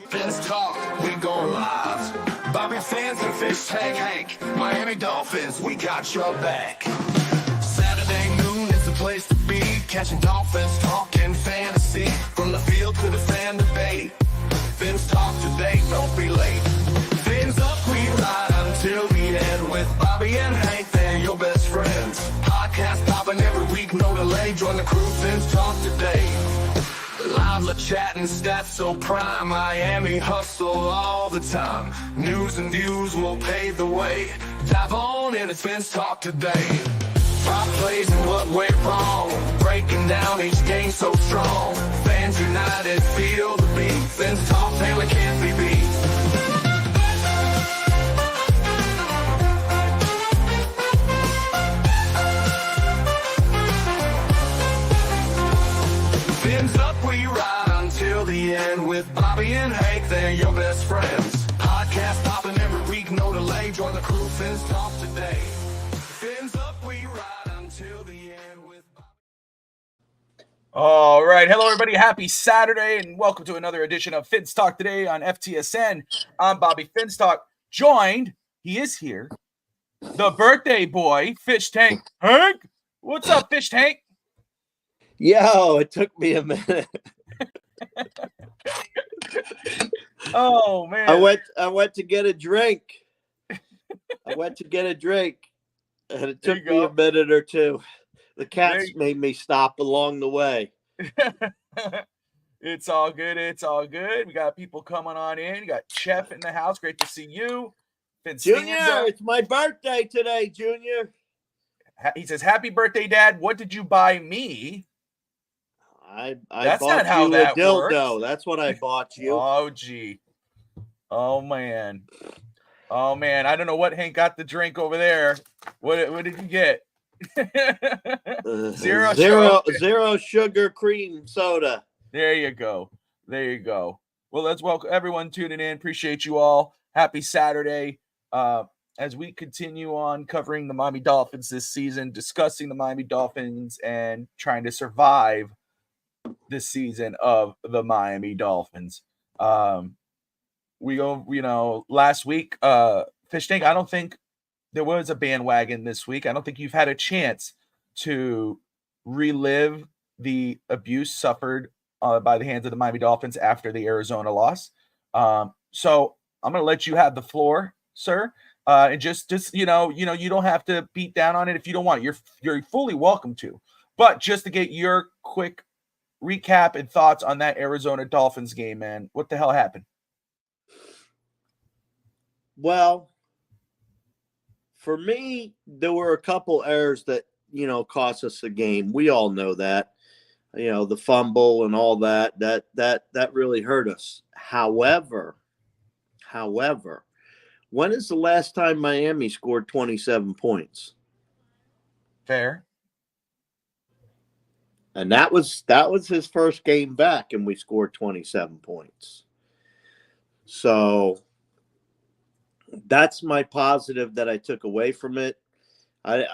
Fins talk, we going live. Bobby fans and fish tank Hank. Miami Dolphins, we got your back. Saturday noon is the place to be. Catching Dolphins, talking fantasy. From the field to the fan debate. Fins talk today, don't be late. Fins up, we ride until the end. With Bobby and Hank, they're your best friends. Podcast popping every week, no delay. Join the crew, Fins talk today. Live chatting, stats so prime. Miami hustle all the time. News and views will pave the way. Dive on in, it's Fins talk today. Pop plays and what went wrong. Breaking down each game so strong. Fans united, feel the beat. Fins talk, Taylor can't be beat. Fins up, we ride until the end. With Bobby and Hank, they're your best friends. Podcast popping every week, no delay. Join the crew, Fins talk today. Fins up, we ride until the end with Bobby. All right. Hello, everybody. Happy Saturday, and welcome to another edition of Fins Talk today on FTSN. I'm Bobby Fins Talk, joined, he is here, the birthday boy, Fish Tank Hank. What's up, Fish Tank? Yo, it took me a minute. Oh man. I went to get a drink. And it took me a minute or two. The cats made me stop along the way. It's all good. It's all good. We got people coming on in. We got Chef in the house. Great to see you. Junior, it's my birthday today, Junior. He says, "Happy birthday, Dad. What did you buy me?" I That's bought not how you that a dildo. works. That's what I bought you. Oh, gee. Oh, man. Oh, man. I don't know what Hank got the drink over there. What did you get? Zero sugar cream soda. There you go. There you go. Well, let's welcome everyone tuning in. Appreciate you all. Happy Saturday. As we continue on covering the Miami Dolphins this season, discussing the Miami Dolphins and trying to survive this season of the Miami Dolphins. We go, last week, Fish Tank, I don't think there was a bandwagon this week. I don't think you've had a chance to relive the abuse suffered by the hands of the Miami Dolphins after the Arizona loss. So I'm going to let you have the floor, sir. And just you don't have to beat down on it if you don't want. You're fully welcome to. But just to get your quick recap and thoughts on that Arizona Dolphins game, man. What the hell happened? Well, for me, there were a couple errors that, cost us the game. We all know that. The fumble and all that really hurt us. However, when is the last time Miami scored 27 points? Fair. And that was his first game back, and we scored 27 points. So that's my positive that I took away from it. I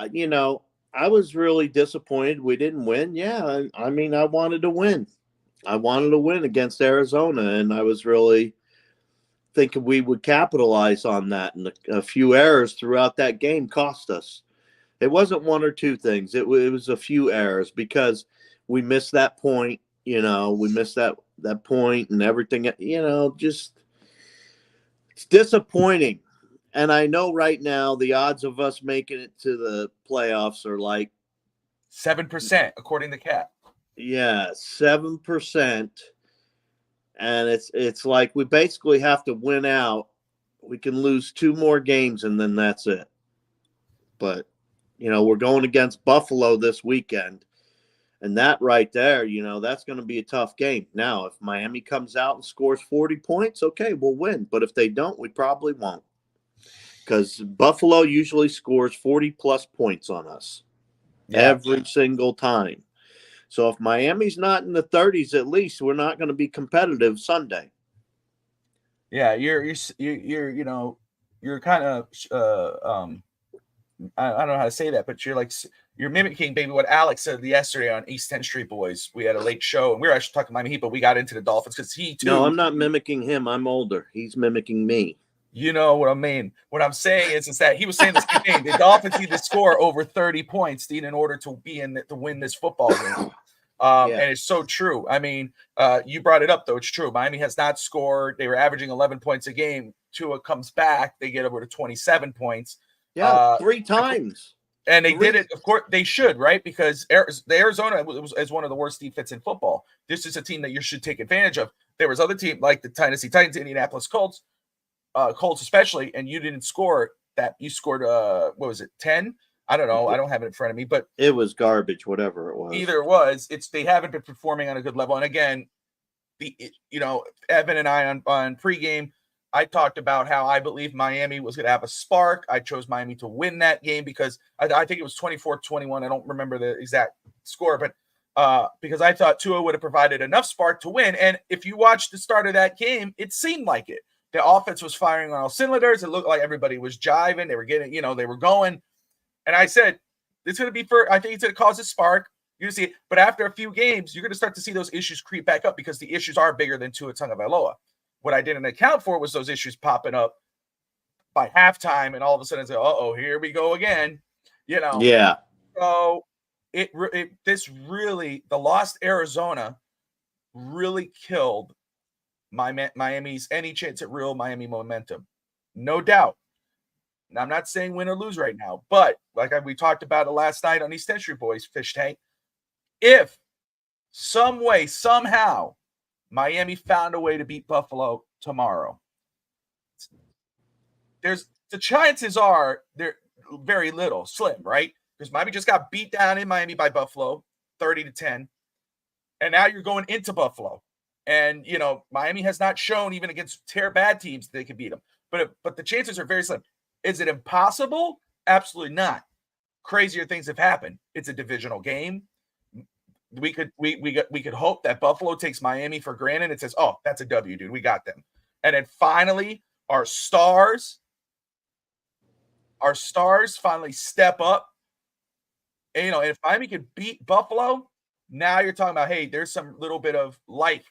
was really disappointed we didn't win. Yeah, I mean, I wanted to win. I wanted to win against Arizona, and I was really thinking we would capitalize on that. And a few errors throughout that game cost us. It wasn't one or two things. It was a few errors because we missed that point. We missed that point and everything. Just it's disappointing. And I know right now the odds of us making it to the playoffs are like 7%, according to Cap. Yeah, 7%. And it's like we basically have to win out. We can lose two more games and then that's it. But, we're going against Buffalo this weekend. And that right there, that's going to be a tough game. Now, if Miami comes out and scores 40 points, okay, we'll win. But if they don't, we probably won't. Because Buffalo usually scores 40-plus points on us every single time. So if Miami's not in the 30s, at least we're not going to be competitive Sunday. Yeah, you're kind of I don't know how to say that, but you're mimicking maybe what Alex said yesterday on East 10th Street Boys. We had a late show, and we were actually talking Miami Heat, but we got into the Dolphins because he too. No, I'm not mimicking him. I'm older. He's mimicking me. You know what I mean? What I'm saying is that he was saying the same thing. The Dolphins need to score over 30 points, Dean, in order to win this football game. And it's so true. I mean, you brought it up, though. It's true. Miami has not scored. They were averaging 11 points a game. Tua comes back. They get over to 27 points. Yeah, 3 times. And they did it. Of course, they should, right? Because the Arizona is one of the worst defense in football. This is a team that you should take advantage of. There was other teams like the Tennessee Titans, Indianapolis Colts especially, and you didn't score that. You scored, what was it, 10? I don't know. I don't have it in front of me, but it was garbage, whatever it was. Either it was. They haven't been performing on a good level. And again, Evan and I on pregame, I talked about how I believe Miami was going to have a spark. I chose Miami to win that game because I think it was 24-21. I don't remember the exact score, but because I thought Tua would have provided enough spark to win. And if you watch the start of that game, it seemed like it. The offense was firing on all cylinders. It looked like everybody was jiving. They were getting, they were going. And I said, it's going to be I think it's going to cause a spark. You're going to see it. But after a few games, you're going to start to see those issues creep back up because the issues are bigger than Tua Tagovailoa. What I didn't account for was those issues popping up by halftime, and all of a sudden it's like, here we go again. Yeah. So the lost Arizona really killed Miami's any chance at real Miami momentum. No doubt. And I'm not saying win or lose right now, but like we talked about it last night on East 10th Street Boys Fish Tank, if some way, somehow, Miami found a way to beat Buffalo tomorrow, the chances are they're very slim, right? Because Miami just got beat down in Miami by Buffalo, 30-10, and now you're going into Buffalo, and Miami has not shown even against bad teams they can beat them, but the chances are very slim. Is it impossible? Absolutely not. Crazier things have happened. It's a divisional game. We could hope that Buffalo takes Miami for granted and says, "Oh, that's a W, dude. We got them." And then finally, our stars finally step up. And, if Miami could beat Buffalo, now you're talking about, hey, there's some little bit of life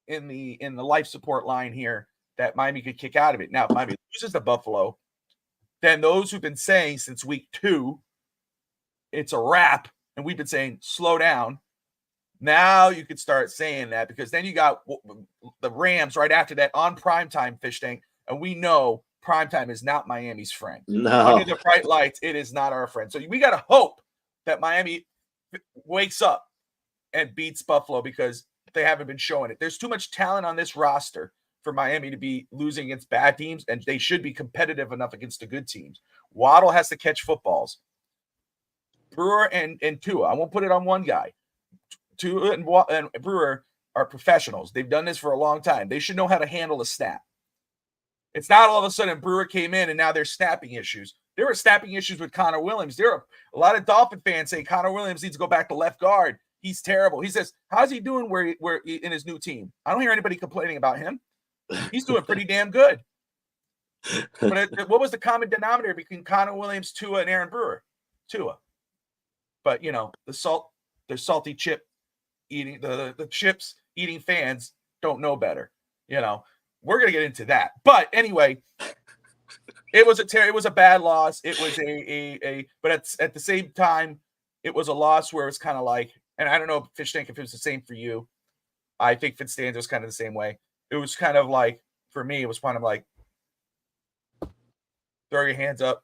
in the life support line here that Miami could kick out of it. Now, if Miami loses to Buffalo, then those who've been saying since week 2, it's a wrap, and we've been saying slow down. Now you could start saying that, because then you got the Rams right after that on primetime Fish Tank, and we know primetime is not Miami's friend. No. Under the bright lights, it is not our friend. So we got to hope that Miami wakes up and beats Buffalo, because they haven't been showing it. There's too much talent on this roster for Miami to be losing against bad teams, and they should be competitive enough against the good teams. Waddle has to catch footballs. Brewer and Tua, I won't put it on one guy. Tua and Brewer are professionals. They've done this for a long time. They should know how to handle a snap. It's not all of a sudden Brewer came in and now there's snapping issues. There were snapping issues with Connor Williams. There are a lot of Dolphin fans saying Connor Williams needs to go back to left guard. He's terrible. He says, how's he doing where in his new team? I don't hear anybody complaining about him. He's doing pretty damn good. But what was the common denominator between Connor Williams, Tua, and Aaron Brewer? Tua. But, the salty chip eating, the chips eating fans don't know better. We're going to get into that. But anyway, it was a bad loss. It was but at the same time, it was a loss where it's kind of like, and I don't know, Fish Tank, if it was the same for you. I think Fitzstanza was kind of the same way. It was kind of like, for me, it was kind of like, throw your hands up,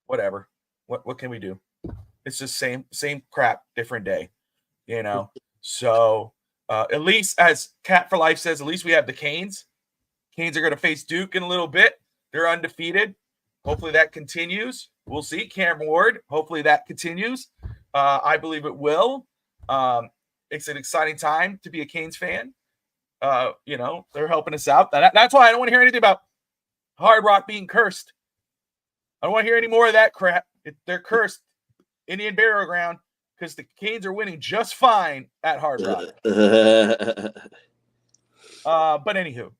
whatever. What can we do? It's just same crap, different day, So at least, as Cat for Life says, at least we have the Canes. Canes are going to face Duke in a little bit. They're undefeated. Hopefully that continues. We'll see. Cam Ward, hopefully that continues. I believe it will. It's an exciting time to be a Canes fan. They're helping us out. That's why I don't want to hear anything about Hard Rock being cursed. I don't want to hear any more of that crap. They're cursed. Indian Burial Ground, because the Canes are winning just fine at Hard Rock. But anywho,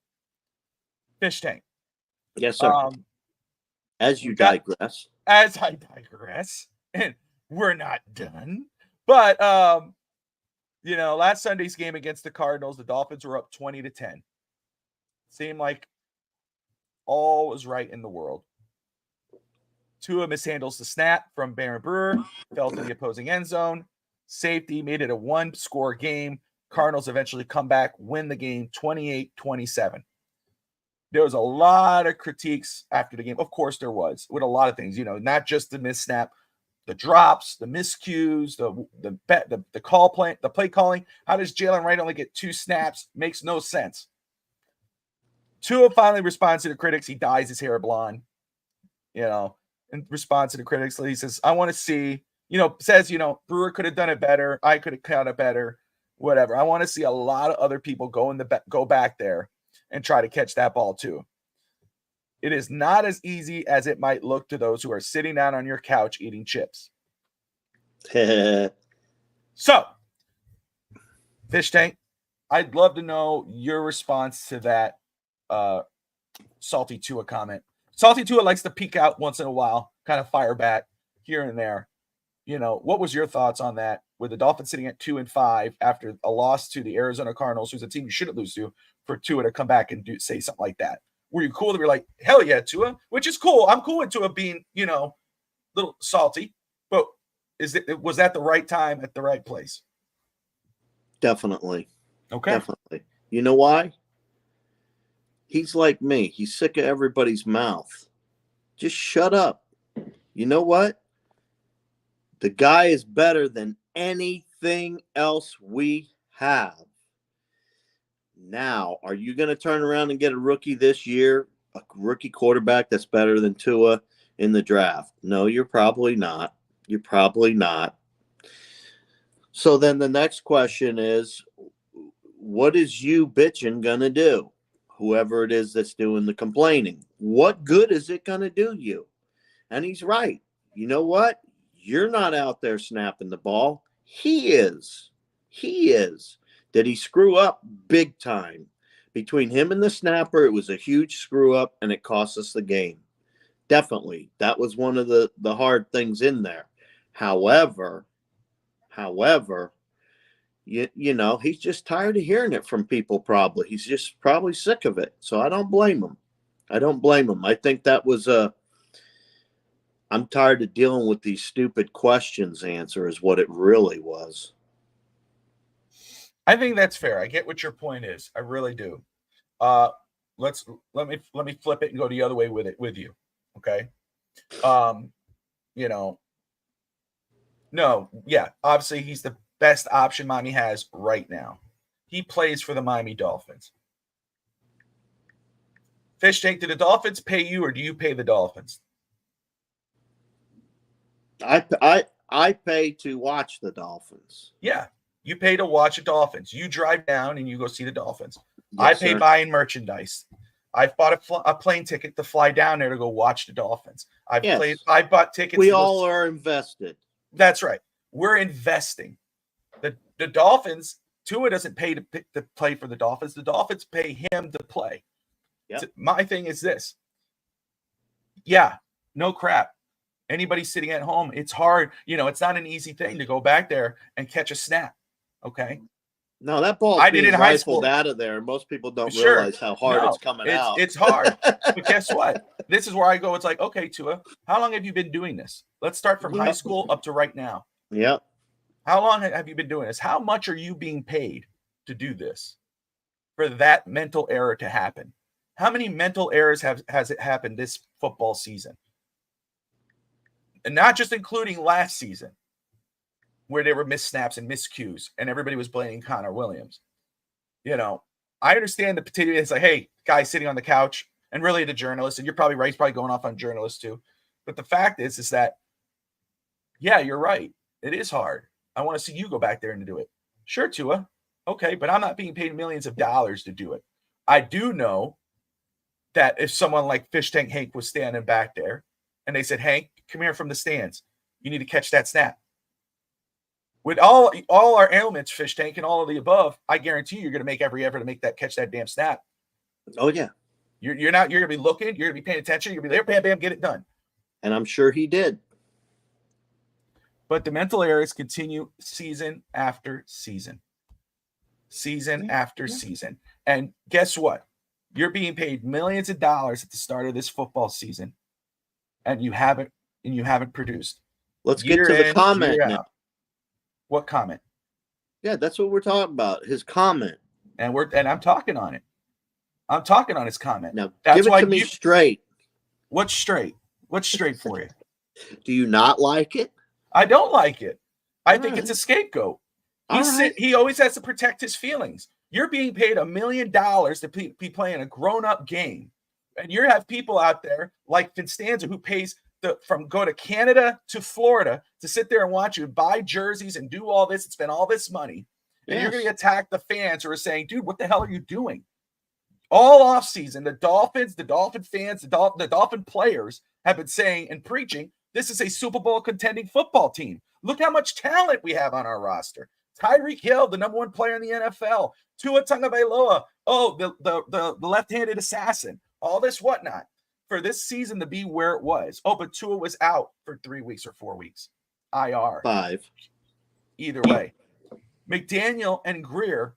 Fish Tank. Yes, sir. As you We got- digress. As I digress, and we're not done. But last Sunday's game against the Cardinals, the Dolphins were up 20-10. Seemed like all was right in the world. Tua mishandles the snap from Baron Brewer, fell to the opposing end zone. Safety made it a one-score game. Cardinals eventually come back, win the game 28-27. There was a lot of critiques after the game. Of course there was, with a lot of things, not just the missed snap, the drops, the miscues, the call play, the play calling. How does Jalen Wright only get 2 snaps? Makes no sense. Tua finally responds to the critics. He dyes his hair blonde, in response to the critics. He says, I want to see, says, Brewer could have done it better. I could have caught it better, whatever. I want to see a lot of other people go back there and try to catch that ball too. It is not as easy as it might look to those who are sitting down on your couch eating chips. So, Fish Tank, I'd love to know your response to that Salty Tua comment. Salty Tua likes to peek out once in a while, kind of fire back here and there. What was your thoughts on that? With the Dolphins sitting at 2-5 after a loss to the Arizona Cardinals, who's a team you shouldn't lose to, for Tua to come back and say something like that? Were you cool to be like, hell yeah, Tua? Which is cool. I'm cool with Tua being, a little salty. But was that the right time at the right place? Definitely. Okay. Definitely. You know why? He's like me. He's sick of everybody's mouth. Just shut up. You know what? The guy is better than anything else we have. Now, are you going to turn around and get a rookie this year, a rookie quarterback that's better than Tua in the draft? No, you're probably not. You're probably not. So then the next question is, what is you bitching going to do? Whoever it is that's doing the complaining. What good is it going to do you? And he's right. You know what? You're not out there snapping the ball. He is. He is. Did he screw up? Big time. Between him and the snapper, it was a huge screw up, and it cost us the game. Definitely. That was one of the hard things in there. However, he's just tired of hearing it from people probably. He's just probably sick of it. So I don't blame him. I think that was I'm tired of dealing with these stupid questions answer is what it really was. I think that's fair. I get what your point is. I really do. Let me flip it and go the other way with you. Okay. Obviously he's the best option Miami has right now. He plays for the Miami Dolphins. Fish Tank, do the Dolphins pay you or do you pay the Dolphins? I pay to watch the Dolphins. Yeah. You pay to watch the Dolphins. You drive down and you go see the Dolphins. Yes, I pay sir. buying merchandise. I bought a plane ticket to fly down there to go watch the Dolphins. I bought tickets. We all are invested. That's right. We're investing. The Dolphins, Tua doesn't pay to play for the Dolphins. The Dolphins pay him to play. Yep. So my thing is this. Yeah, no crap. Anybody sitting at home, it's hard. It's not an easy thing to go back there and catch a snap. Okay. No, that ball being rifled out of there. Most people don't realize how hard it's coming out. It's hard. But guess what? This is where I go. It's like, okay, Tua, how long have you been doing this? Let's start from high school up to right now. Yep. How long have you been doing this? How much are you being paid to do this? For that mental error to happen? How many mental errors has it happened this football season? And not just including last season, where there were missed snaps and miscues, and everybody was blaming Connor Williams. I understand the potato. It's like, hey, guy sitting on the couch, and really the journalist, and you're probably right, he's probably going off on journalists too. But the fact is that, yeah, you're right. It is hard. I want to see you go back there and do it. Sure, Tua. Okay, but I'm not being paid millions of dollars to do it. I do know that if someone like Fish Tank Hank was standing back there, and they said, Hank, come here from the stands. You need to catch that snap. With all our ailments, Fish Tank, and all of the above, I guarantee you're going to make every effort to catch that damn snap. Oh, yeah. You're not. You're gonna be looking. You're gonna be paying attention. You're gonna be there. Bam, bam, get it done. And I'm sure he did. But the mental errors continue season after season, after season. And guess what? You're being paid millions of dollars at the start of this football season, and you haven't produced. Let's get to the comment now. What comment? Yeah, that's what we're talking about. His comment. And I'm talking on it. I'm talking on his comment. Now, give it to me straight. What's straight? What's straight for you? Do you not like it? I don't like it. I think it's a scapegoat. He always has to protect his feelings. You're being paid $1 million to be playing a grown-up game. And you have people out there like Vincenzo who pays go to Canada to Florida to sit there and watch you buy jerseys and do all this and spend all this money. And you're going to attack the fans who are saying, dude, what the hell are you doing? All offseason, the Dolphins, the Dolphin fans, the Dolphin players have been saying and preaching, this is a Super Bowl contending football team. Look how much talent we have on our roster. Tyreek Hill, the #1 player in the NFL. Tua Tagovailoa, the left-handed assassin. All this whatnot. For this season to be where it was. Oh, but Tua was out for 3 weeks or 4 weeks. IR. 5. Either way. McDaniel and Greer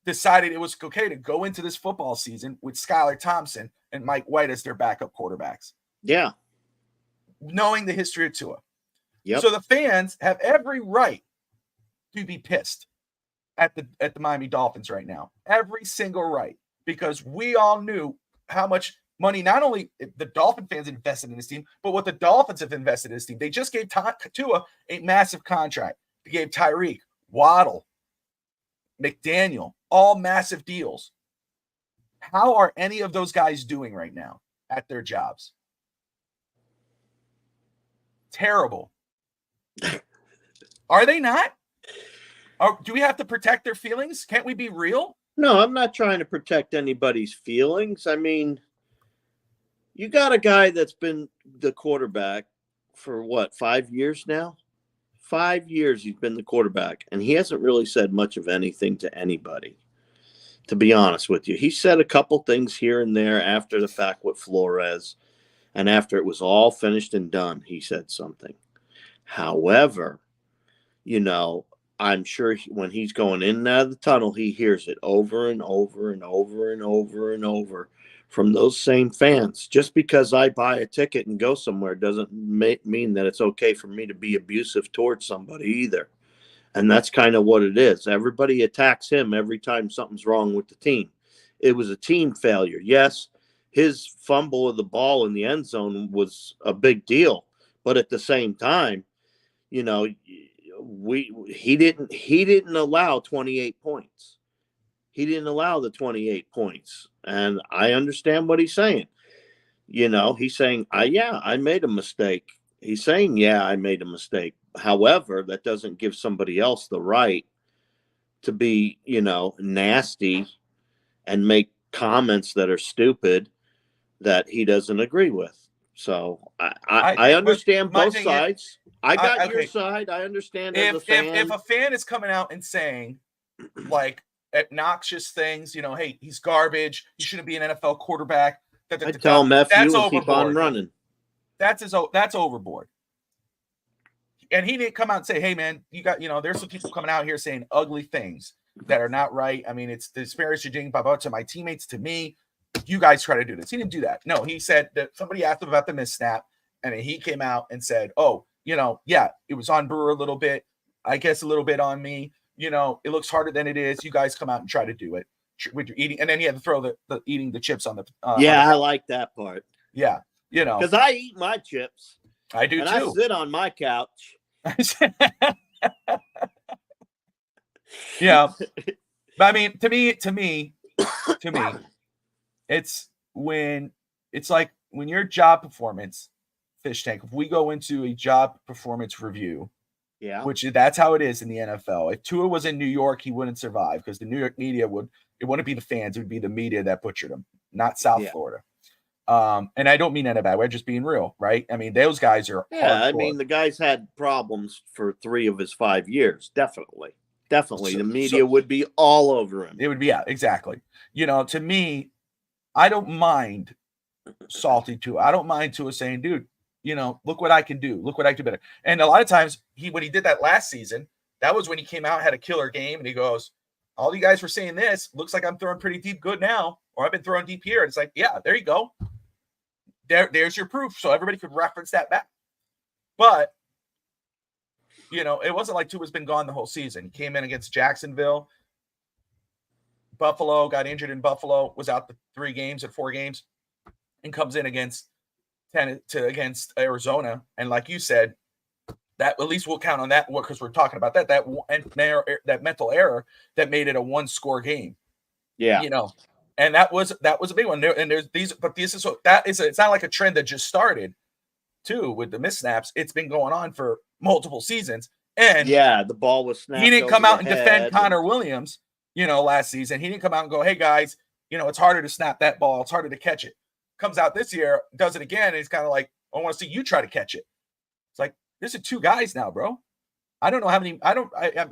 decided it was okay to go into this football season with Skylar Thompson and Mike White as their backup quarterbacks. Yeah. Knowing the history of Tua. Yep. So the fans have every right to be pissed at the Miami Dolphins right now. Every single right. Because we all knew how much money not only the Dolphin fans invested in this team, but what the Dolphins have invested in this team. They just gave Tua a massive contract. They gave Tyreek, Waddle, McDaniel, all massive deals. How are any of those guys doing right now at their jobs? Terrible. Are they not? Do we have to protect their feelings? Can't we be real? No, I'm not trying to protect anybody's feelings. I mean, you got a guy that's been the quarterback for 5 years now? 5 years he's been the quarterback, and he hasn't really said much of anything to anybody, to be honest with you. He said a couple things here and there after the fact with Flores, and after it was all finished and done, he said something. However, I'm sure when he's going in and out of the tunnel, he hears it over and over and over and over and over from those same fans. Just because I buy a ticket and go somewhere doesn't mean that it's okay for me to be abusive towards somebody either. And that's kind of what it is. Everybody attacks him every time something's wrong with the team. It was a team failure. Yes, his fumble of the ball in the end zone was a big deal. But at the same time, he didn't allow 28 points. He didn't allow the 28 points. And I understand what he's saying. He's saying, I made a mistake. He's saying, I made a mistake. However, that doesn't give somebody else the right to be, nasty and make comments that are stupid that he doesn't agree with. So I understand both sides. I got your side. I understand as a fan. If a fan is coming out and saying, like, obnoxious things, hey, he's garbage. He shouldn't be an NFL quarterback. I tell him F you and keep on running. That's overboard. And he didn't come out and say, hey, man, you got, there's some people coming out here saying ugly things that are not right. I mean, it's disparaging to my teammates, to me. You guys try to do this. He didn't do that. No, he said that somebody asked him about the missnap, and he came out and said, oh, it was on Brewer a little bit. I guess a little bit on me. It looks harder than it is. You guys come out and try to do it with your eating. And then he had to throw the eating the chips on the. I like that part. Yeah. Because I eat my chips. I do and too. I sit on my couch. Yeah. But I mean, to me, it's like when your job performance, Fish Tank, if we go into a job performance review, which that's how it is in the NFL. If Tua was in New York, he wouldn't survive because the New York media it wouldn't be the fans, it would be the media that butchered him, not South Florida. And I don't mean that in a bad way, just being real, right? I mean, those guys are hardcore. I mean, the guy's had problems for 3 of his 5 years. Definitely. The media would be all over him. It would be, exactly. To me, I don't mind Salty Tua. I don't mind Tua saying, dude, look what I can do. Look what I can do better. And a lot of times when he did that last season, that was when he came out, had a killer game, and he goes, all you guys were saying this, looks like I'm throwing pretty deep good now, or I've been throwing deep here. And it's like, yeah, there you go. There's your proof. So everybody could reference that back. But, it wasn't like Tua's been gone the whole season. He came in against Jacksonville. Buffalo, got injured in Buffalo, was out the 4 games, and comes in against Arizona. And like you said, that at least we'll count on that because we're talking about that mental error that made it a 1-score game. Yeah. And that was a big one. And there's these, but this is it's not like a trend that just started too with the missnaps. It's been going on for multiple seasons. And yeah, the ball was snapped. He didn't come out and defend Connor Williams, last season. He didn't come out and go, hey guys, it's harder to snap that ball. It's harder to catch it. Comes out this year, does it again, and he's kind of like, I want to see you try to catch it. It's like, there's 2 guys now, bro. I don't know how many.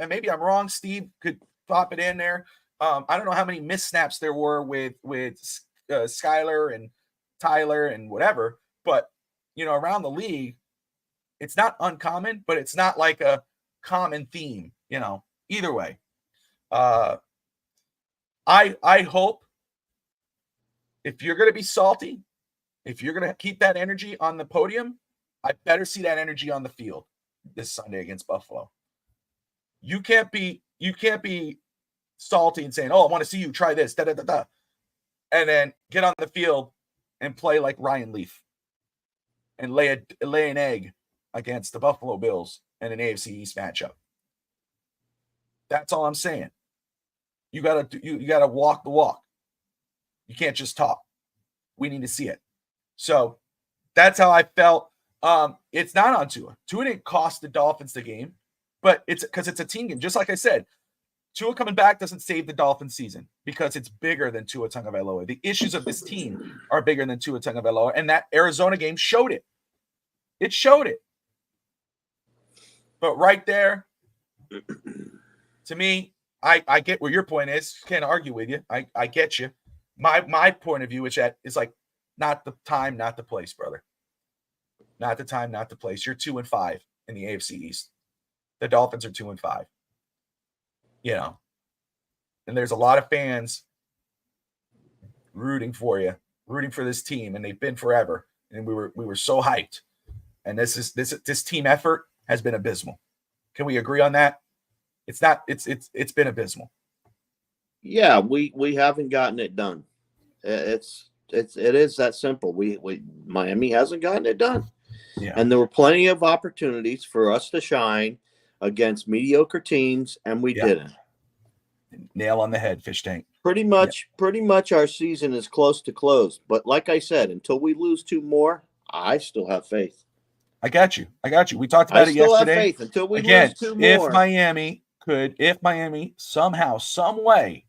Maybe I'm wrong. Steve could pop it in there. I don't know how many missed snaps there were with Skyler and Tyler and whatever. But around the league, it's not uncommon, but it's not like a common theme. Either way, I hope if you're going to be salty, if you're going to keep that energy on the podium, I better see that energy on the field this Sunday against Buffalo. You can't be salty and saying, "Oh, I want to see you try this," and then get on the field and play like Ryan Leaf and lay an egg against the Buffalo Bills in an AFC East matchup. That's all I'm saying. You gotta walk the walk. You can't just talk. We need to see it. So that's how I felt. It's not on Tua. Tua didn't cost the Dolphins the game, but it's because it's a team game. Just like I said, Tua coming back doesn't save the Dolphins season because it's bigger than Tua Tagovailoa. The issues of this team are bigger than Tua Tagovailoa, and that Arizona game showed it. It showed it. But right there, to me, I get where your point is. Can't argue with you. I get you. My point of view is that it's like not the time, not the place, brother. Not the time, not the place. You're 2-5 in the AFC East. The Dolphins are 2-5. And there's a lot of fans rooting for you, rooting for this team, and they've been forever. And we were so hyped. And this team effort has been abysmal. Can we agree on that? It's been abysmal. Yeah, we haven't gotten it done. It is that simple. Miami hasn't gotten it done. Yeah. And there were plenty of opportunities for us to shine against mediocre teams, and we didn't. Nail on the head, fish tank. Pretty much our season is close to close. But like I said, until we lose 2 more, I still have faith. I got you. We talked about it yesterday. I still have faith until we lose 2 more. If Miami somehow, some way,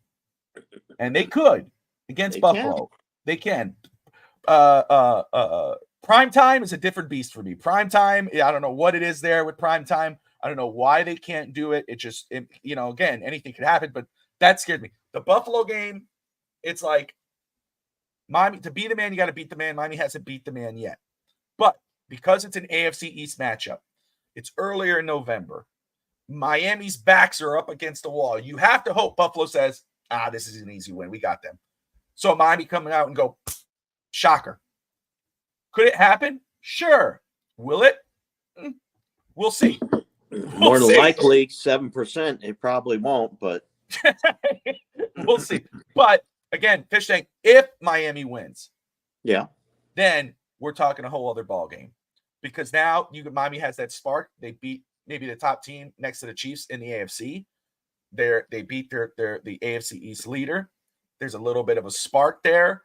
and they could against Buffalo, they can. Prime time is a different beast for me. Prime time, I don't know what it is there with prime time. I don't know why they can't do it. Again, anything could happen, but that scared me. The Buffalo game, it's like Miami, to be the man, you got to beat the man. Miami hasn't beat the man yet. But because it's an AFC East matchup, it's earlier in November. Miami's backs are up against the wall. You have to hope Buffalo says, this is an easy win. We got them. So Miami coming out and go, shocker. Could it happen? Sure. Will it? We'll see. More than likely, 7%. It probably won't, but we'll see. But again, fish tank, if Miami wins, then we're talking a whole other ball game. Because now Miami has that spark. They beat maybe the top team next to the Chiefs in the AFC. They beat the AFC East leader. There's a little bit of a spark there.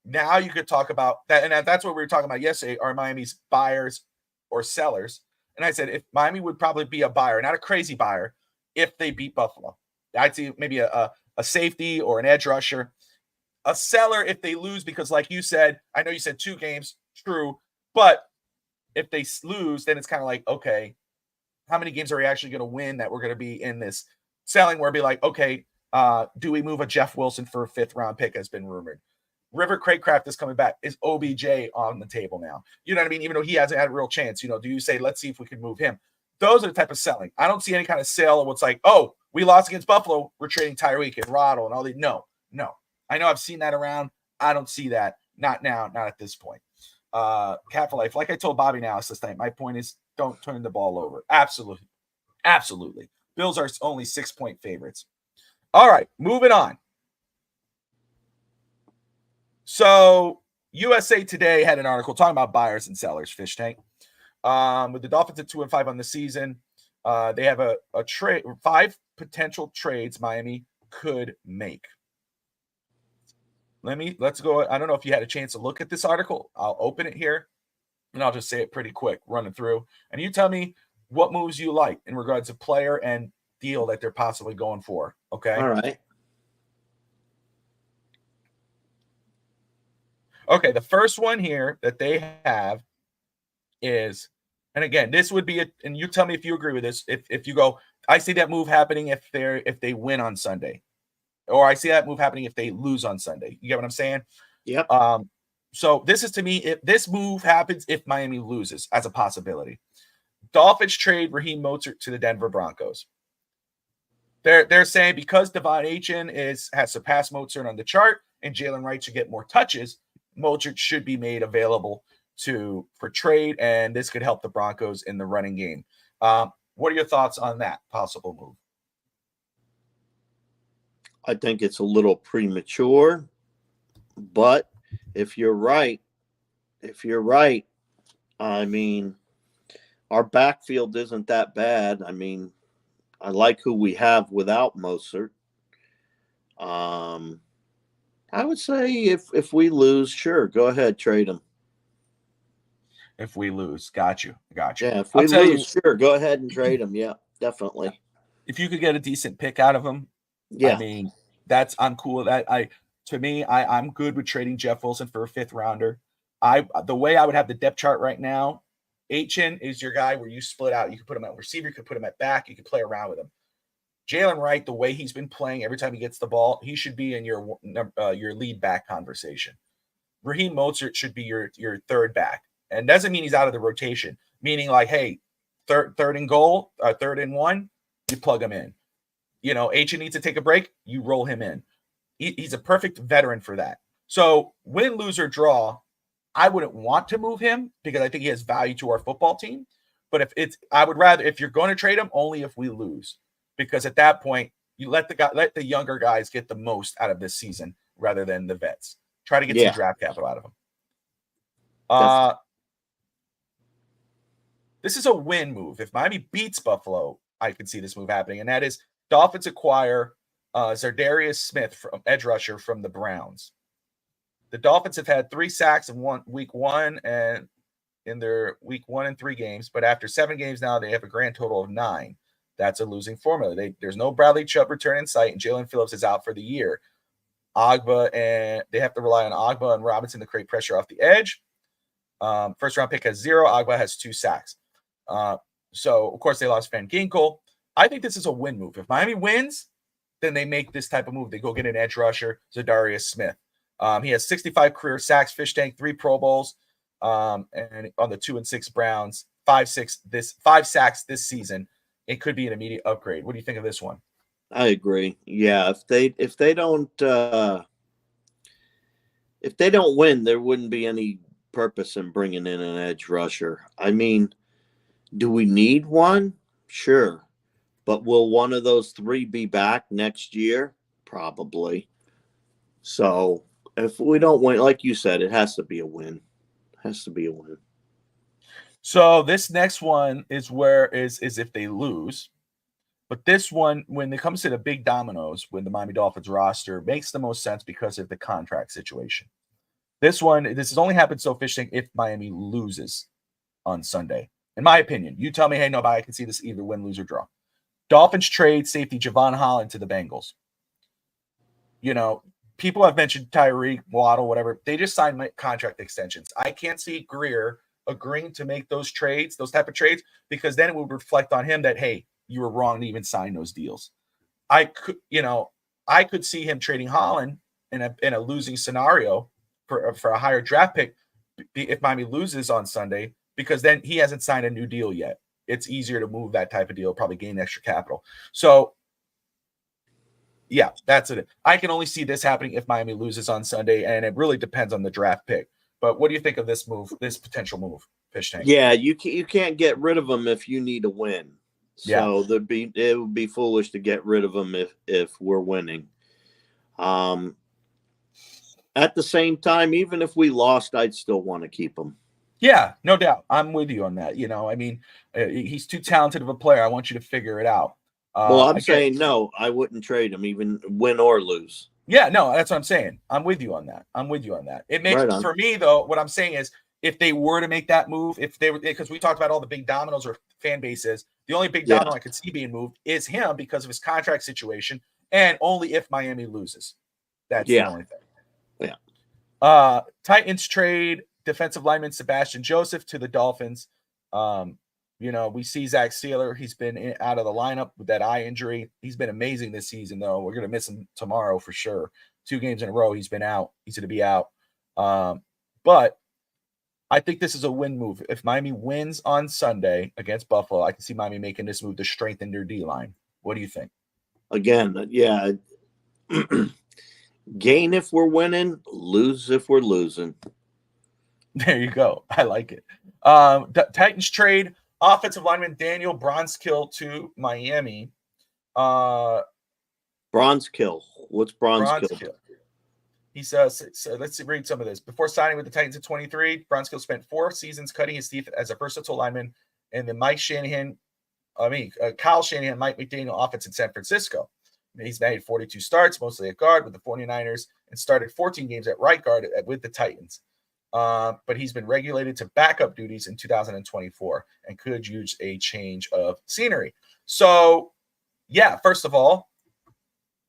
Now you could talk about that, and that's what we were talking about yesterday. Are Miami's buyers or sellers? And I said if Miami would probably be a buyer, not a crazy buyer, if they beat Buffalo. I'd see maybe a safety or an edge rusher. A seller if they lose, because like you said, I know you said 2 games, true, but if they lose, then it's kind of like, okay, how many games are we actually going to win that we're going to be in this selling where it'd be like, okay, do we move a Jeff Wilson for a 5th round pick has been rumored? River Craycraft is coming back. Is OBJ on the table now? You know what I mean? Even though he hasn't had a real chance, do you say, let's see if we can move him? Those are the type of selling. I don't see any kind of sale of what's like, oh, we lost against Buffalo, we're trading Tyreek and Waddle and all the. No. I know I've seen that around. I don't see that. Not now, not at this point. Cat for life. Like I told Bobby now last night, my point is don't turn the ball over. Absolutely. Bills are only 6-point favorites. All right, moving on. So USA Today had an article talking about buyers and sellers, Fish Tank. With the Dolphins at 2-5 on the season, they have a trade, 5 potential trades Miami could make. Let's go. I don't know if you had a chance to look at this article. I'll open it here and I'll just say it pretty quick, running through. And you tell me what moves you like in regards to player and deal that they're possibly going for. Okay. All right. Okay. The first one here that they have is, and again, this would be and you tell me if you agree with this. If you go, I see that move happening if they win on Sunday, or I see that move happening if they lose on Sunday. You get what I'm saying? Yep. So this is, to me, if this move happens if Miami loses as a possibility. Dolphins trade Raheem Mostert to the Denver Broncos. They're saying because Devon Achane has surpassed Mostert on the chart and Jalen Wright should get more touches, Mostert should be made available for trade, and this could help the Broncos in the running game. What are your thoughts on that possible move? I think it's a little premature, but if you're right, I mean, our backfield isn't that bad. I mean, I like who we have without Mostert. I would say if we lose, sure, go ahead, trade him. If we lose, got you. Yeah, if we lose, sure, go ahead and trade him. Yeah, definitely. If you could get a decent pick out of him, yeah, I mean, I'm cool with that. I'm good with trading Jeff Wilson for a 5th rounder. The way I would have the depth chart right now, Achane is your guy where you split out. You can put him at receiver, you could put him at back, you can play around with him. Jalen Wright, the way he's been playing every time he gets the ball, he should be in your lead back conversation. Raheem Mostert should be your 3rd back. And doesn't mean he's out of the rotation, meaning like, hey, third and goal, 3rd and 1, you plug him in. Achane needs to take a break, you roll him in. He's a perfect veteran for that. So win, lose, or draw, I wouldn't want to move him because I think he has value to our football team. But I would rather, if you're going to trade him, only if we lose, because at that point you let the younger guys get the most out of this season rather than the vets. Try to get some draft capital out of them. This is a win move. If Miami beats Buffalo, I could see this move happening, and that is Dolphins acquire Zardarius Smith, from edge rusher from the Browns. The Dolphins have had 3 sacks in week 1 and in their week 1 and 3 games, but after 7 games now, they have a grand total of 9. That's a losing formula. There's no Bradley Chubb return in sight, and Jalen Phillips is out for the year. They have to rely on Agba and Robinson to create pressure off the edge. First round pick has 0. Agba has 2 sacks. So of course they lost Van Ginkel. I think this is a win move. If Miami wins, then they make this type of move. They go get an edge rusher, Zardarius Smith. He has 65 career sacks, Fish Tank, 3 Pro Bowls, and on the 2-6 Browns, 5 sacks this season. It could be an immediate upgrade. What do you think of this one? I agree. Yeah, if they don't win, there wouldn't be any purpose in bringing in an edge rusher. I mean, do we need one? Sure. But will one of those 3 be back next year? Probably. So if we don't win, like you said, it has to be a win. So this next one is if they lose. But this one, when it comes to the big dominoes, when the Miami Dolphins roster makes the most sense because of the contract situation. This has only happened so Fish Tank if Miami loses on Sunday. In my opinion, you tell me, hey, nobody, I can see this either win, lose, or draw. Dolphins trade safety Javon Holland to the Bengals. People have mentioned Tyreek, Waddle, whatever. They just signed contract extensions. I can't see Greer agreeing to make those type of trades, because then it would reflect on him that, hey, you were wrong to even sign those deals. I could see him trading Holland in a losing scenario for a higher draft pick if Miami loses on Sunday, because then he hasn't signed a new deal yet. It's easier to move that type of deal, probably gain extra capital. So, yeah, that's it. I can only see this happening if Miami loses on Sunday, and it really depends on the draft pick. But what do you think of this move, this potential move, Fish Tank? Yeah, you can't get rid of him if you need a win. So Yeah. it would be foolish to get rid of him if we're winning. At the same time, even if we lost, I'd still want to keep him. Yeah, no doubt. I'm with you on that. I mean, he's too talented of a player. I want you to figure it out. Well, I'm saying no, I wouldn't trade him, even win or lose. Yeah, no, that's what I'm saying. I'm with you on that. It makes for me though. What I'm saying is, if they were to make that move, if they were, because we talked about all the big dominoes or fan bases, the only big domino I could see being moved is him because of his contract situation, and only if Miami loses. That's the only thing. Yeah. Titans trade defensive lineman Sebastian Joseph to the Dolphins. We see Zach Sealer. He's been out of the lineup with that eye injury. He's been amazing this season, though. We're going to miss him tomorrow for sure. 2 games in a row, he's been out. He's going to be out. But I think this is a win move. If Miami wins on Sunday against Buffalo, I can see Miami making this move to strengthen their D-line. What do you think? Again, yeah. Gain if we're winning, lose if we're losing. There you go. I like it. Titans trade offensive lineman Daniel Bronskill to Miami. Bronskill. What's Bronskill? He says, so let's read some of this. Before signing with the Titans in 23, Bronskill spent 4 seasons cutting his teeth as a versatile lineman in the Kyle Shanahan, Mike McDaniel offense in San Francisco. He's made 42 starts, mostly at guard with the 49ers, and started 14 games at right guard with the Titans. But he's been regulated to backup duties in 2024 and could use a change of scenery. So, yeah, first of all,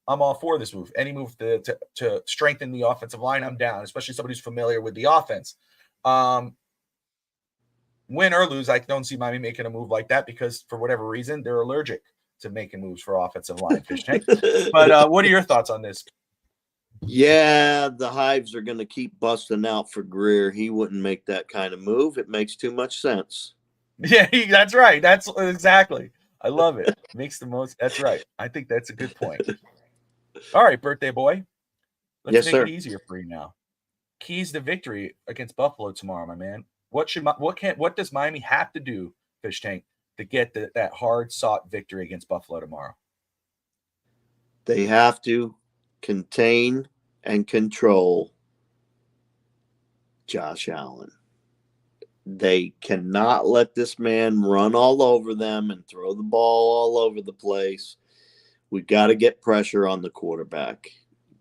I'm all for this move. Any move to strengthen the offensive line, I'm down, especially somebody who's familiar with the offense. Win or lose, I don't see Miami making a move like that because for whatever reason, they're allergic to making moves for offensive line, Fish Tank. But what are your thoughts on this? Yeah, the Hives are going to keep busting out for Greer. He wouldn't make that kind of move. It makes too much sense. Yeah, that's right. That's exactly. I love it. Makes the most. That's right. I think that's a good point. All right, birthday boy. Let's make it easier for you now. Keys to victory against Buffalo tomorrow, my man. What does Miami have to do, Fish Tank, to get that hard sought victory against Buffalo tomorrow? They have to contain and control Josh Allen. They cannot let this man run all over them and throw the ball all over the place. We got to get pressure on the quarterback.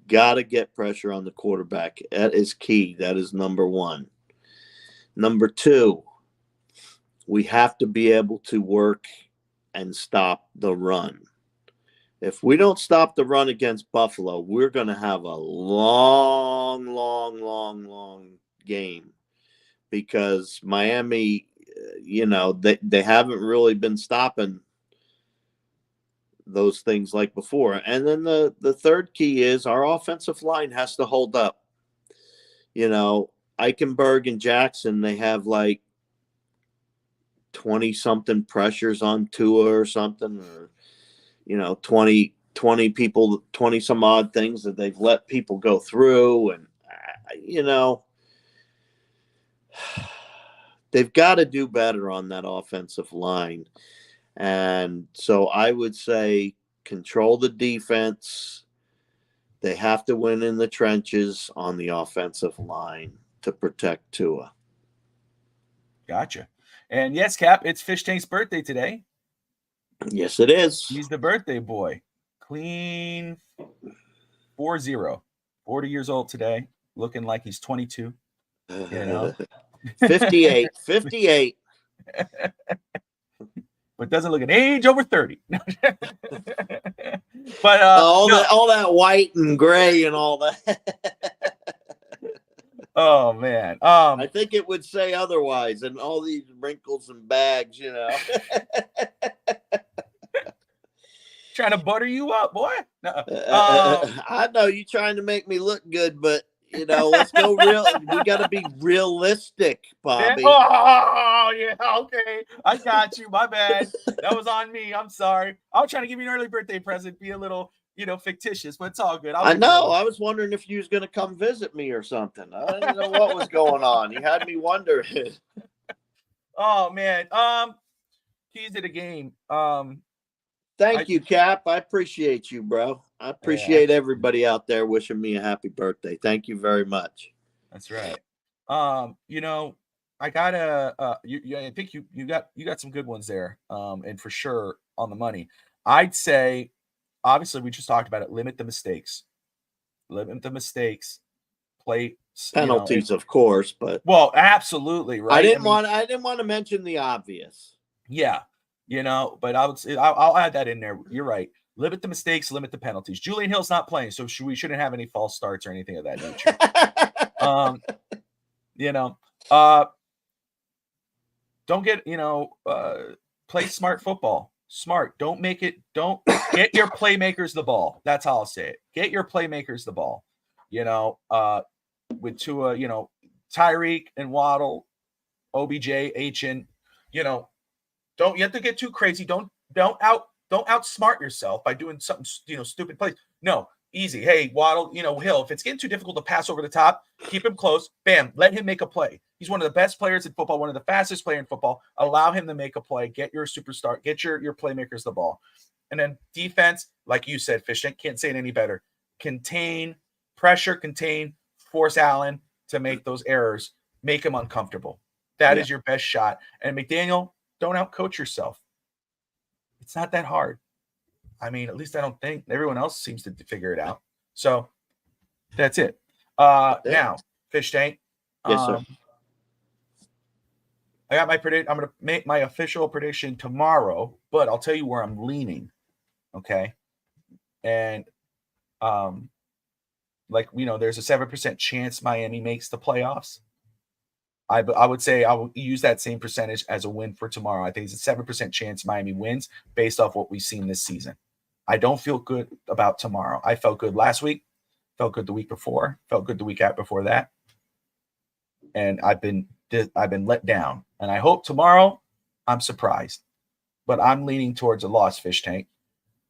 Got to get pressure on the quarterback. That is key. That is number 1. Number 2, we have to be able to work and stop the run. If we don't stop the run against Buffalo, we're going to have a long game because Miami, they haven't really been stopping those things like before. And then the third key is our offensive line has to hold up. Eichenberg and Jackson, they have like 20-something pressures on Tua or something, or 20 people, 20 some odd things that they've let people go through. And, they've got to do better on that offensive line. And so I would say control the defense. They have to win in the trenches on the offensive line to protect Tua. Gotcha. And yes, Cap, it's Fish Tank's birthday today. Yes, it is. He's the birthday boy. Clean 40. 40 years old today. Looking like he's 22. 58. 58. But doesn't look an age over 30. But all that white and gray and all that. Oh man. I think it would say otherwise, and all these wrinkles and bags, Trying to butter you up, boy. No. I know you're trying to make me look good, but Let's go real. We got to be realistic, Bobby. Oh, yeah. Okay. I got you. My bad. That was on me. I'm sorry. I was trying to give you an early birthday present, be a little, fictitious, but it's all good. I know. I was wondering if you was going to come visit me or something. I didn't know what was going on. You had me wondering. Oh, man. Keys to the game. Thank you, Cap. I appreciate you, bro. I appreciate everybody out there wishing me a happy birthday. Thank you very much. That's right. I gotta. I think you got some good ones there. And for sure on the money. I'd say, obviously, we just talked about it. Limit the mistakes. Play penalties, of course, but absolutely right. I didn't want to mention the obvious. Yeah. But I would say I'll add that in there. You're right. Limit the mistakes, limit the penalties. Julian Hill's not playing, so we shouldn't have any false starts or anything of that nature. Don't get, play smart football. Smart. Don't get your playmakers the ball. That's how I'll say it. Get your playmakers the ball. With Tua, Tyreek and Waddle, OBJ, Achin, don't you have to get too crazy. Don't outsmart yourself by doing something, stupid plays. No, easy. Hey, Waddle, Hill, if it's getting too difficult to pass over the top, keep him close. Bam, let him make a play. He's one of the best players in football, one of the fastest players in football. Allow him to make a play. Get your superstar, get your playmakers the ball. And then defense, like you said, Fish, can't say it any better. Contain, force Allen to make those errors, make him uncomfortable. That is your best shot. And McDaniel, don't outcoach yourself. It's not that hard. I mean, at least I don't think. Everyone else seems to figure it out. So that's it. Now, Fish Tank. Yes, sir. I got my prediction. I'm going to make my official prediction tomorrow, but I'll tell you where I'm leaning. Okay. And there's a 7% chance Miami makes the playoffs. I would say I will use that same percentage as a win for tomorrow. I think it's a 7% chance Miami wins based off what we've seen this season. I don't feel good about tomorrow. I felt good last week, felt good the week before, felt good the week before that. And I've been let down. And I hope tomorrow I'm surprised. But I'm leaning towards a loss, Fish Tank.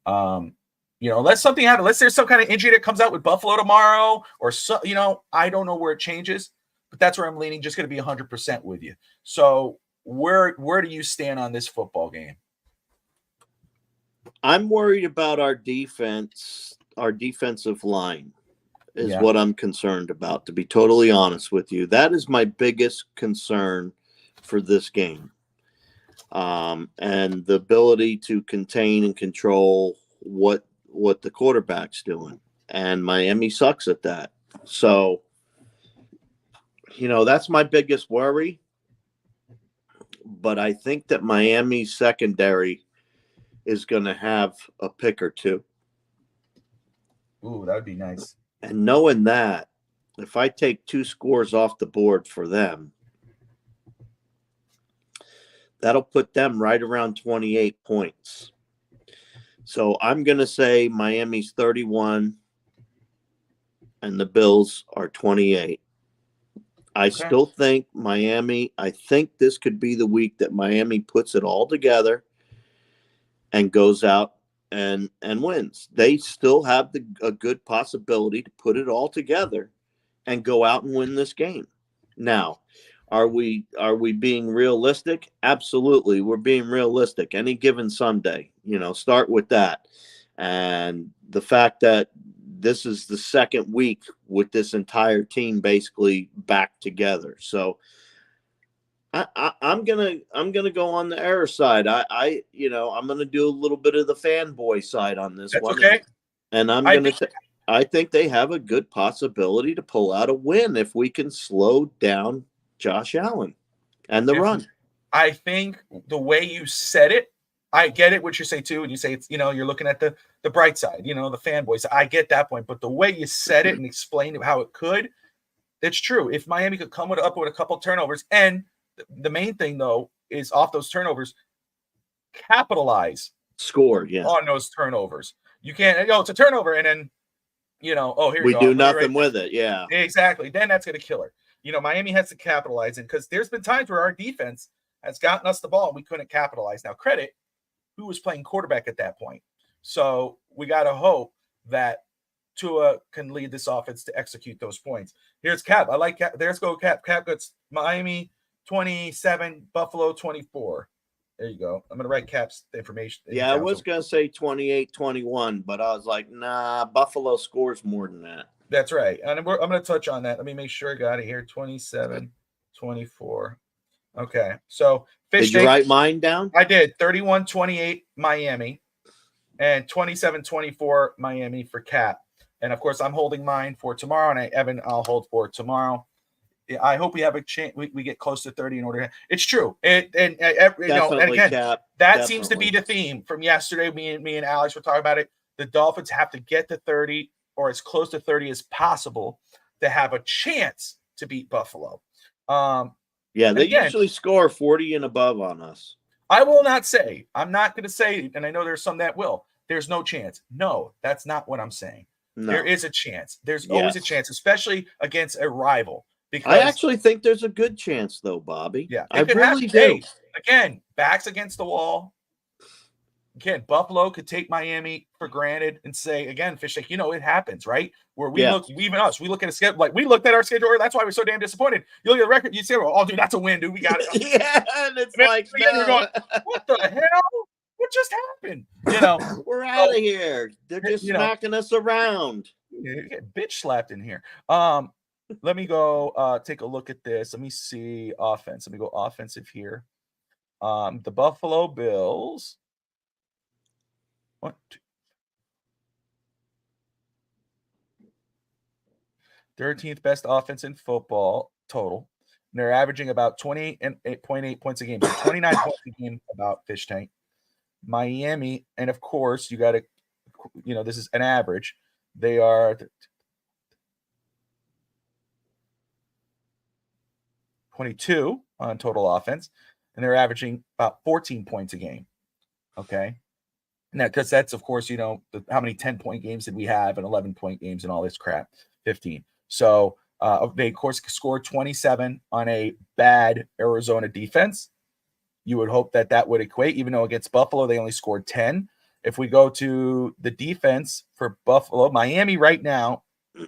Unless something happens, unless there's some kind of injury that comes out with Buffalo tomorrow or so, I don't know where it changes. But that's where I'm leaning, just going to be 100% with you. So where do you stand on this football game? I'm worried about our defense. Our defensive line is what I'm concerned about, to be totally honest with you. That is my biggest concern for this game. And the ability to contain and control what the quarterback's doing. And Miami sucks at that. So that's my biggest worry. But I think that Miami's secondary is going to have a pick or two. Ooh, that would be nice. And knowing that, if I take 2 scores off the board for them, that'll put them right around 28 points. So I'm going to say Miami's 31 and the Bills are 28. I still think I think this could be the week that Miami puts it all together and goes out and wins. They still have a good possibility to put it all together and go out and win this game. Now, are we being realistic? Absolutely. We're being realistic. Any given Sunday, start with that. And the fact that this is the second week with this entire team basically back together. So I'm gonna go on the error side. I'm gonna do a little bit of the fanboy side on this one. Okay. And I think they have a good possibility to pull out a win if we can slow down Josh Allen and the run. I think the way you said it, I get it what you say too, and you say it's you're looking at the bright side, the fanboys. I get that point, but the way you said it and explained how it could, it's true. If Miami could come up with a couple turnovers, and the main thing though is off those turnovers, capitalize score on those turnovers. You can't it's a turnover and then you know, oh, here we you go. do Let me nothing write with it. Yeah. Exactly. Then that's going to kill her. You know, Miami has to capitalize in because there's been times where our defense has gotten us the ball and we couldn't capitalize. Now, credit who was playing quarterback at that point. So we got to hope that Tua can lead this offense to execute those points. Here's Cap. I like Cap. There's go Cap. Cap gets Miami 27, Buffalo 24. There you go. I'm going to write Cap's information. Yeah, I was going to say 28-21, but I was like, nah, Buffalo scores more than that. That's right. And I'm going to touch on that. Let me make sure I got it here. 27, 24. Okay. So, did you write mine down? I did. 31-28 Miami and 27-24 Miami for Cap. And, of course, I'm holding mine for tomorrow. And Evan, I'll hold for tomorrow. I hope we have a chance. We get close to 30 in order. It's true. And again, Cap, that seems to be the theme from yesterday. Me and Alex were talking about it. The Dolphins have to get to 30 or as close to 30 as possible to have a chance to beat Buffalo. Yeah, they usually score 40 and above on us. I will not say. I'm not going to say, and I know there's some that will. There's no chance. No, that's not what I'm saying. No. There is a chance. There's always a chance, especially against a rival. Because I actually think there's a good chance, though, Bobby. Yeah, I really do. Again, backs against the wall. Again, Buffalo could take Miami for granted and say, again, Fish Tank, it happens, right? Where we look, even us, we look at a schedule, like we looked at our schedule, that's why we're so damn disappointed. You look at the record, you say, oh, dude, that's a win, dude. We got it. Yeah, and it's like, no. Going, what the hell? What just happened? We're out of here. They're just smacking us around. You get bitch slapped in here. Let me go take a look at this. Let me see offense. Let me go offensive here. The Buffalo Bills. 1, 2. 13th best offense in football total. And they're averaging about 28.8 points a game. So 29 points a game about Fish Tank. Miami, and of course, you got to, this is an average. They are 22 on total offense, and they're averaging about 14 points a game. Okay. Now, because that's, of course, how many 10-point games did we have and 11-point games and all this crap? 15. So they, of course, scored 27 on a bad Arizona defense. You would hope that would equate, even though against Buffalo, they only scored 10. If we go to the defense for Buffalo, Miami right now,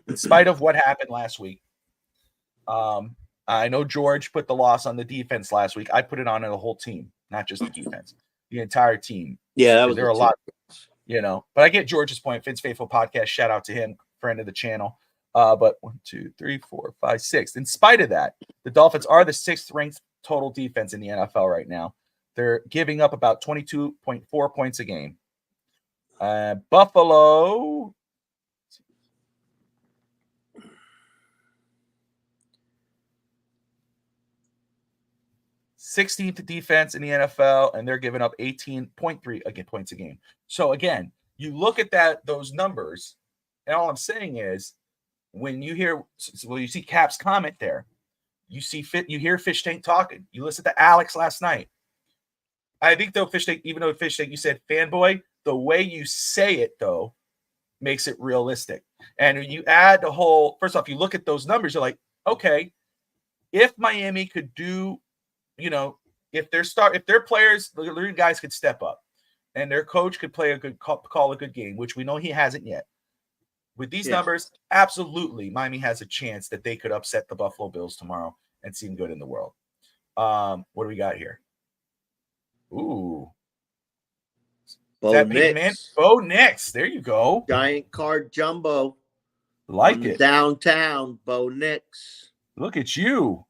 in spite of what happened last week, I know George put the loss on the defense last week. I put it on the whole team, not just the defense, the entire team. Yeah, that was there are a lot, but I get George's point. Finn's Faithful Podcast, shout out to him, friend of the channel. But 1, 2, 3, 4, 5, 6. In spite of that, the Dolphins are the 6th ranked total defense in the NFL right now. They're giving up about 22.4 points a game. Buffalo. 16th defense in the NFL, and they're giving up 18.3 points a game. So again, you look at those numbers, and all I'm saying is, when you you see Cap's comment there, you hear Fish Tank talking. You listen to Alex last night. I think though Fish Tank, even though Fish Tank, you said fanboy, the way you say it though makes it realistic. And when you add the whole, first off, you look at those numbers, you're like, okay, if Miami could do, if their players, the guys could step up, and their coach could play call a good game, which we know he hasn't yet. With these numbers, absolutely, Miami has a chance that they could upset the Buffalo Bills tomorrow and seem good in the world. What do we got here? Ooh. Bo Nix. Bo Nix. There you go. Giant card jumbo. Like it. Downtown, Bo Nix. Look at you.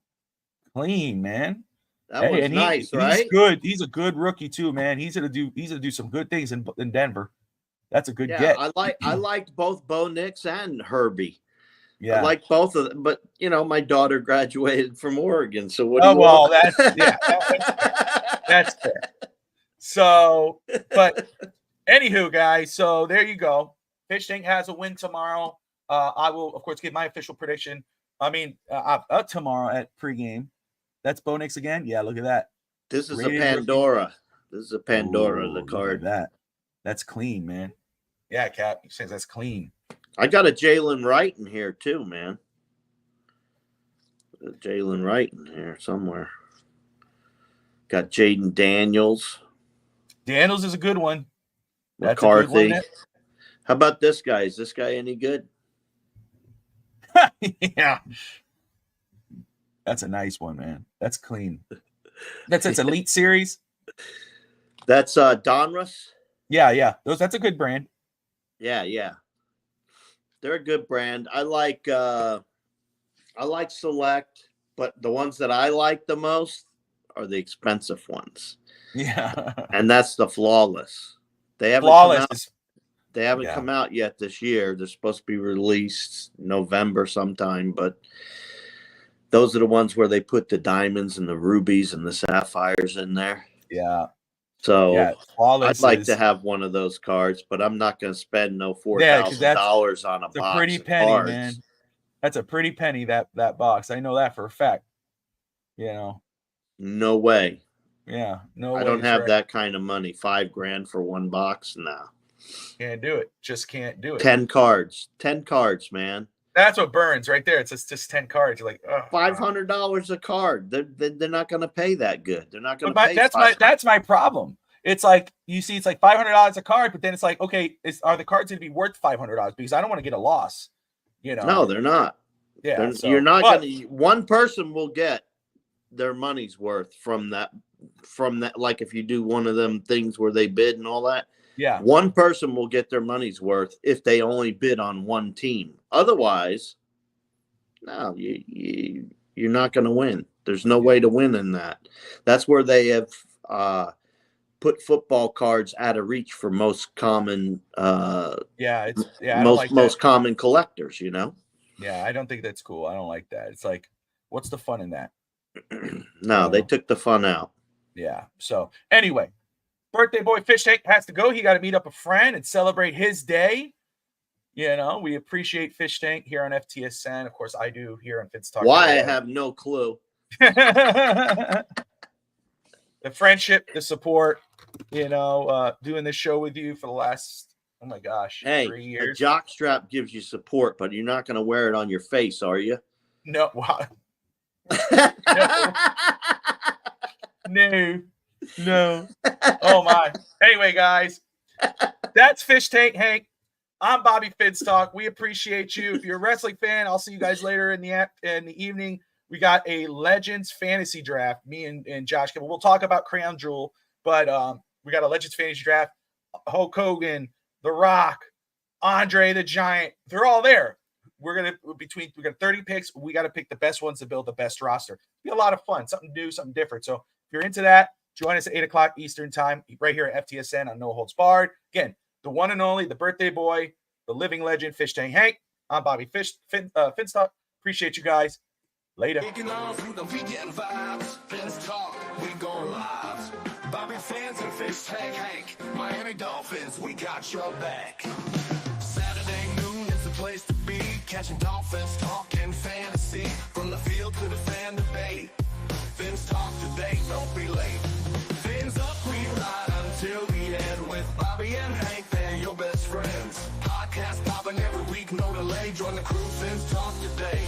Clean, man. That was nice, right? He's good. He's a good rookie too, man. He's gonna do some good things in Denver. That's a good get. I liked both Bo Nix and Herbie. Yeah, I liked both of them, but my daughter graduated from Oregon, so what? That's fair. So, but anywho, guys, so there you go. Fish Tank has a win tomorrow. I will, of course, give my official prediction. Tomorrow at pregame. That's Bo Nix again. Yeah, look at that. This is a Pandora. This is a Pandora. The card. Look at that. That's clean, man. Yeah, Cap. He says that's clean. I got a Jalen Wright in here too, man. Jalen Wright in here somewhere. Got Jaden Daniels. Daniels is a good one. That's McCarthy. a good How about this guy? Is this guy any good? one. Yeah. That's a nice one, man. That's clean. That's Elite Series. That's Donruss. Yeah. That's a good brand. Yeah. They're a good brand. I like Select, but the ones that I like the most are the expensive ones. Yeah. And that's the Flawless. They haven't come out yet this year. They're supposed to be released November sometime, but those are the ones where they put the diamonds and the rubies and the sapphires in there. Yeah. So yeah, I'd like to have one of those cards, but I'm not going to spend no $4,000 on a box. It's a pretty of penny, cards. man. That's a pretty penny, that box. I know that for a fact. You know. No way. Yeah, no way. I don't have that kind of money. $5,000 for one box? No. Can't do it. Just can't do it. 10 cards. 10 cards, man. That's what burns right there. It's just 10 cards. You're like, oh, $500 a card. They're not going to pay that good. They're not going to pay. That's my problem. It's like you see, it's like $500 a card, but then it's like, okay, are the cards going to be worth $500? Because I don't want to get a loss. You know? No, they're not. Yeah, you're not going to. One person will get their money's worth from that. Like if you do one of them things where they bid and all that. Yeah. One person will get their money's worth if they only bid on one team. Otherwise, no, you're not going to win. There's no way to win in that. That's where they have put football cards out of reach for most common most common collectors, you know? Yeah, I don't think that's cool. I don't like that. It's like, what's the fun in that? No, they took the fun out. Yeah. So anyway, birthday boy Fish Tank has to go. He got to meet up a friend and celebrate his day. You know, we appreciate Fish Tank here on FTSN. Of course, I do here on Fitz Talk. Why, I have no clue. The friendship, the support, you know, doing this show with you for the last, 3 years. A jock strap gives you support, but you're not going to wear it on your face, are you? No. No. Oh, my. Anyway, guys, that's Fish Tank Hank. I'm Bobby Finstock. We appreciate you. If you're a wrestling fan, I'll see you guys later in the evening. We got a Legends fantasy draft, me and Josh. We'll talk about Crown Jewel, but we got a Legends fantasy draft. Hulk Hogan, The Rock, Andre the Giant, they're all there. We got 30 picks. We got to pick the best ones to build the best roster. Be a lot of fun, something new, something different. So if you're into that, join us at 8 o'clock Eastern time, right here at FTSN on No Holds Barred. Again, the one and only, the birthday boy, the living legend, Fish Tank Hank. I'm Bobby Finstock. Appreciate you guys. Later. Bobby fans and Fish Tank Hank, Miami Dolphins, we got your back. Saturday noon is the place to be, catching Dolphins talking fantasy, from the field to the fan debate. Fins talk today, don't be late. Fins up, we ride until the end with Bobby and Hank, they're your best friends. Podcast popping every week, no delay. Join the crew, Fins talk today.